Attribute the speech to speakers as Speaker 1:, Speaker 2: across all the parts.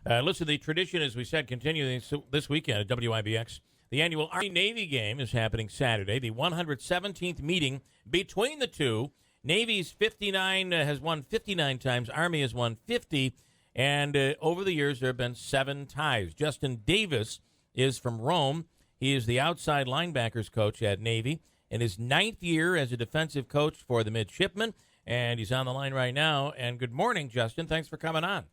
Speaker 1: Listen, the tradition, as we said, continues this weekend at WIBX. The annual Army-Navy game is happening Saturday, the 117th meeting between the two. Navy's 59 has won 59 times. Army has won 50. And over the years, there have been 7 ties. Justin Davis is from Rome. He is the outside linebackers coach at Navy in his 9th year as a defensive coach for the midshipmen. And he's on the line right now. And good morning, Justin. Thanks for coming on.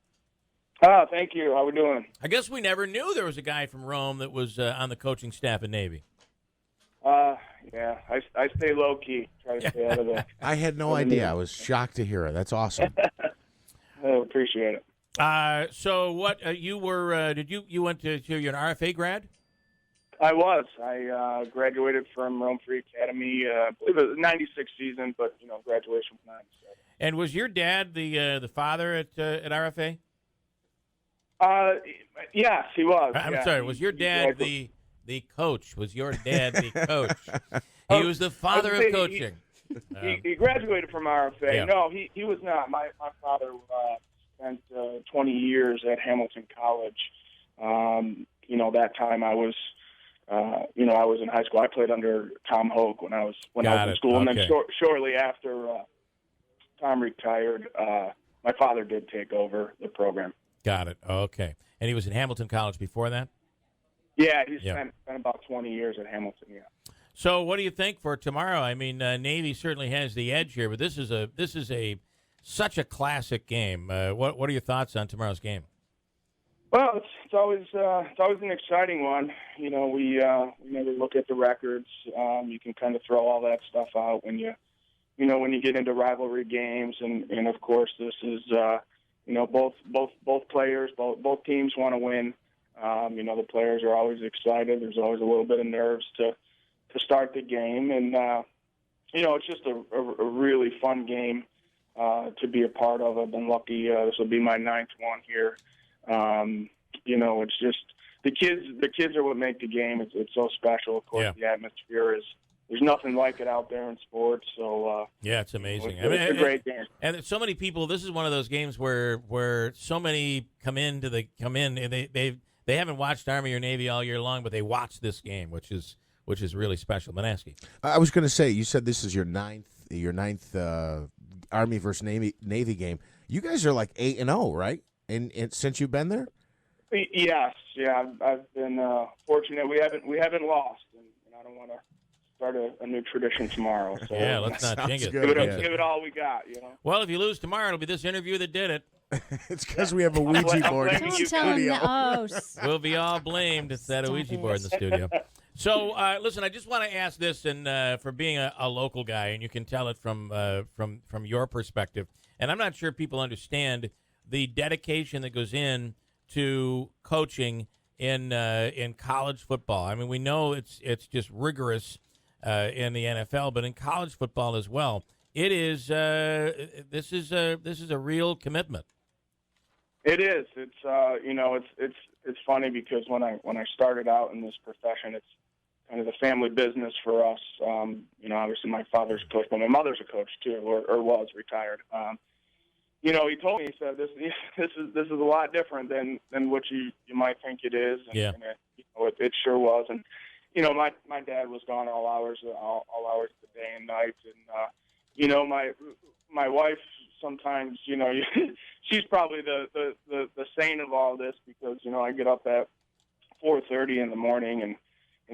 Speaker 2: Thank you. How we doing?
Speaker 1: I guess we never knew there was a guy from Rome that was on the coaching staff at Navy.
Speaker 2: Yeah, I stay low key. Try to stay out of it.
Speaker 3: I had no idea. I was shocked to hear it. That's awesome.
Speaker 2: I appreciate it.
Speaker 1: So what you were? You went to you're an RFA grad?
Speaker 2: I was. I graduated from Rome Free Academy. I believe it was the '96 season, but graduation was '97.
Speaker 1: And was your dad the father at RFA?
Speaker 2: Yes, he was.
Speaker 1: I'm sorry. Was your dad the coach? Was your dad the coach? He was the father of coaching.
Speaker 2: He graduated from RFA.
Speaker 1: Yeah.
Speaker 2: No, he was not. My father spent 20 years at Hamilton College. That time I was, I was in high school. I played under Tom Hogue when I was in school,
Speaker 1: Okay.
Speaker 2: and then shortly after Tom retired, my father did take over the program.
Speaker 1: Got it. Okay. And he was at Hamilton College before that?
Speaker 2: Yeah, he spent about 20 years at Hamilton, yeah.
Speaker 1: So what do you think for tomorrow? I mean, Navy certainly has the edge here, but this is such a classic game. What are your thoughts on tomorrow's game?
Speaker 2: Well, it's always an exciting one. We never look at the records. You can kind of throw all that stuff out when you get into rivalry games, and of course this is both players, both teams want to win. The players are always excited. There's always a little bit of nerves to start the game, and it's just a really fun game to be a part of. I've been lucky. This will be my 9th one here. It's just the kids are what make the game. It's so special. Of course, The atmosphere is. There's nothing like it out there in sports. So
Speaker 1: it's amazing.
Speaker 2: It's a great game.
Speaker 1: And so many people. This is one of those games where so many come in and they haven't watched Army or Navy all year long, but they watch this game, which is really special. Manaski.
Speaker 3: I was going to say, you said this is your ninth Army versus Navy game. You guys are like 8-0, right? And since you've been there.
Speaker 2: Yes, yeah, I've been fortunate. We haven't lost, and I don't want to start a new tradition tomorrow. So
Speaker 1: yeah, let's not jinx it.
Speaker 2: Give it all we got,
Speaker 1: Well, if you lose tomorrow, it'll be this interview that did it.
Speaker 3: It's because we have a Ouija board in the studio.
Speaker 1: We'll be all blamed. It's that Ouija board in the studio. So, listen, I just want to ask this, and for being a local guy, and you can tell it from your perspective, and I'm not sure people understand the dedication that goes in to coaching in college football. I mean, we know it's just rigorous in the NFL, but in college football as well, it is. This is a real commitment.
Speaker 2: It is. It's funny because when I started out in this profession, it's kind of the family business for us. Obviously my father's a coach, but my mother's a coach too, or was retired. He told me, he said, this is a lot different than what you might think it is. And it sure was. And my dad was gone all hours of the day and night, and my wife sometimes, she's probably the saint of all this because I get up at 4:30 in the morning and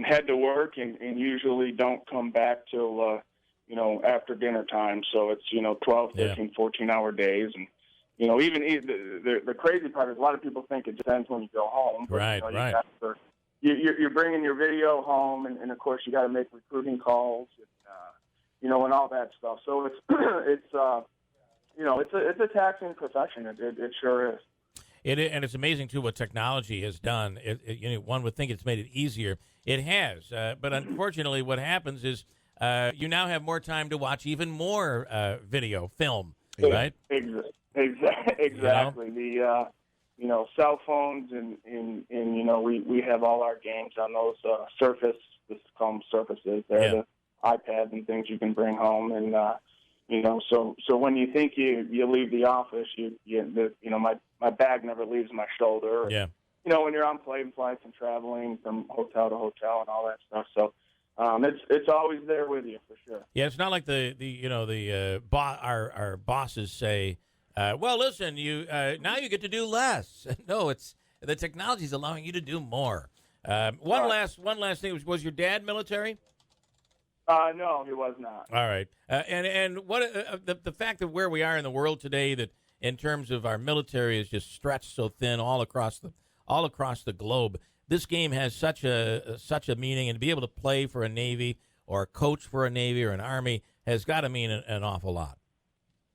Speaker 2: head to work and usually don't come back till after dinner time. So it's 12, 13, 14-hour days, and even the crazy part is a lot of people think it just ends when you go home. But,
Speaker 1: right.
Speaker 2: You're bringing your video home, and of course you got to make recruiting calls, and all that stuff. So it's it's a taxing profession. It sure is.
Speaker 1: And it's amazing too what technology has done. One would think it's made it easier. It has, but unfortunately, what happens is you now have more time to watch even more film, right?
Speaker 2: Exactly. The cell phones and we have all our games on those Surface. This is called Surfaces. They're the iPads and things you can bring home, and So when you think you leave the office, my bag never leaves my shoulder.
Speaker 1: Yeah.
Speaker 2: When you're on plane flights and traveling from hotel to hotel and all that stuff. So it's always there with you for sure.
Speaker 1: Yeah, it's not like our bosses say, well, listen, you now you get to do less. No, it's the technology is allowing you to do more. One last thing was your dad military?
Speaker 2: No, he was not.
Speaker 1: All right, and what the fact of where we are in the world today, that in terms of our military is just stretched so thin all across the globe. This game has such a meaning, and to be able to play for a Navy or coach for a Navy or an Army has got to mean an awful lot.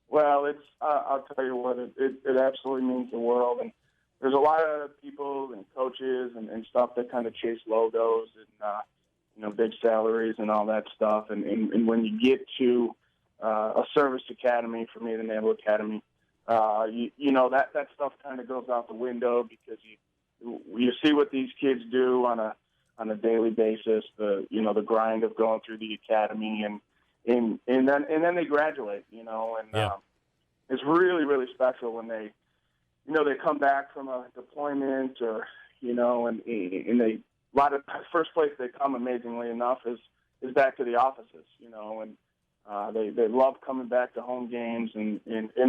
Speaker 2: Well, I'll tell you what, it absolutely means the world. And there's a lot of people and coaches and stuff that kind of chase logos and, big salaries and all that stuff. And when you get to a service academy, for me, the Naval Academy, that stuff kind of goes out the window because you see what these kids do on a daily basis, the grind of going through the academy and then they graduate, it's really, really special when they come back from a deployment or, and they, a lot of first place they come, amazingly enough, is back to the offices, and they love coming back to home games and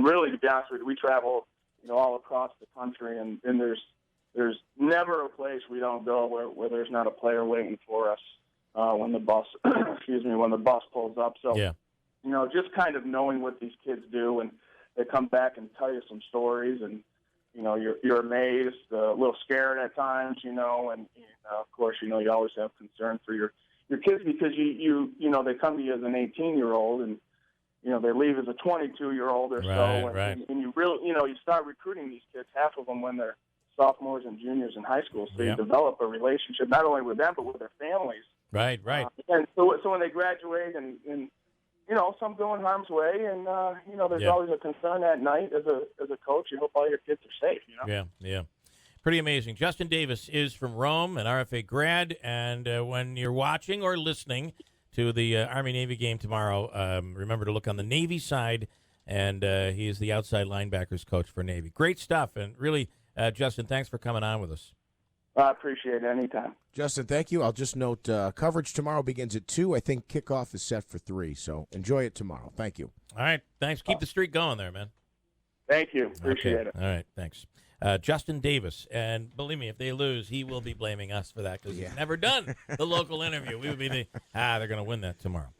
Speaker 2: really, to be honest with you, we travel, all across the country and there's never a place we don't go where there's not a player waiting for us when the bus when the bus pulls up. So
Speaker 1: yeah.
Speaker 2: Just kind of knowing what these kids do, and they come back and tell you some stories, and you're amazed, a little scared at times, and of course you always have concern for your kids because you they come to you as an 18-year-old and they leave as a 22-year-old or so, and you really you start recruiting these kids, half of them when they're sophomores and juniors in high school, so you develop a relationship not only with them but with their families.
Speaker 1: Right.
Speaker 2: And so when they graduate and some go in harm's way, and there's always a concern at night as a coach. You hope all your kids are safe.
Speaker 1: Yeah. Pretty amazing. Justin Davis is from Rome, an RFA grad, and when you're watching or listening to the Army-Navy game tomorrow, remember to look on the Navy side, and he is the outside linebackers coach for Navy. Great stuff, and really, Justin, thanks for coming on with us.
Speaker 2: I appreciate it. Anytime.
Speaker 3: Justin, thank you. I'll just note coverage tomorrow begins at 2. I think kickoff is set for 3, so enjoy it tomorrow. Thank you.
Speaker 1: All right. Thanks. Keep the streak going there, man.
Speaker 2: Thank you. Appreciate it.
Speaker 1: All right. Thanks. Justin Davis. And believe me, if they lose, he will be blaming us for that because he's never done the local interview. We would be they're going to win that tomorrow.